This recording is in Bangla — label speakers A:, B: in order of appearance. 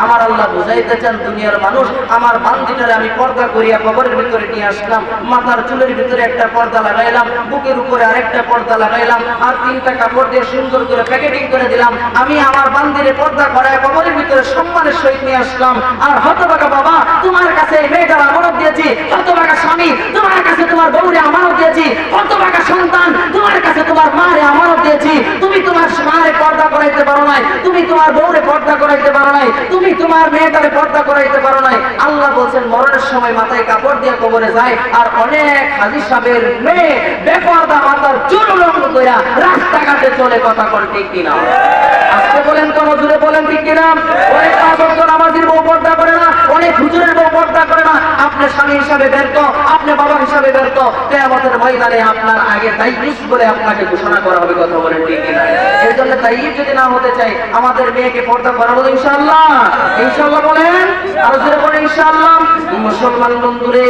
A: আমার আল্লাহ বুঝাইতে চান দুনিয়ার মানুষ, আমার বান্দিটারে আমি পর্দা করিয়া কবরের ভিতরে নিয়ে আসলাম, মাথার চুলের ভিতরে একটা পর্দা লাগাইলাম, বুকের উপরে আরেকটা পর্দা লাগাইলাম, আর 3টা কাপড় দিয়ে সুন্দর করে প্যাকেটিং করে দিলাম। আমি আমার বান্দিরে পর্দা করায় কবরের ভিতরে সম্মানের সহিত নিয়ে আসলাম। আর হতভাগা বাবা, তোমার কাছে এই মেয়েটার আমানত দিয়েছি, হতভাগা স্বামী, তোমার কাছে তোমার বউরে আমানত দিয়েছি, হতভাগা সন্তান, তোমার কাছে তোমার মারে আমানত দিয়েছি। তুমি তোমার মারে পর্দা করাইতে পারো নাই, তুমি তোমার বউরে পর্দা করাইতে পারো নাই, তুমি তোমার মেয়েটারে পর্দা করাইতে পারো নাই। আল্লাহ বলছেন মরণের সময় মাথায় কাপড় দিয়ে কবরে যায়। আর অনেক হাজী সাহেবের মেয়ে বেপরদা মাথার চুল উলঙ্গ কইরা রাস্তাঘাটে চলে, কথা কোন ঠিক কিনা? আজকে বলেন তো, হুজুরে বলেন ঠিক কিনা? অনেক পাঁচ নামাজির বউ পর্দা করে না, অনেক হুজুরের বউ পর্দা করে না। আপনি স্বামী হিসাবে ব্যর্থ, আপনি বাবা হিসাবে ব্যর্থ, কিয়ামতের ময়দানে আপনার আগে দায়ুস বলে আপনাকে ঘোষণা করা হবে, কথা বলেন ঠিক কিনা? এই জন্য দায়ুস যদি না হতে চাই, আমাদের মেয়েকে পর্দা করাবো ইনশাআল্লাহ। ইনশাআল্লাহ বলেন, আর জোরে বলেন ইনশাআল্লাহ। মুসলমান বন্ধুরে,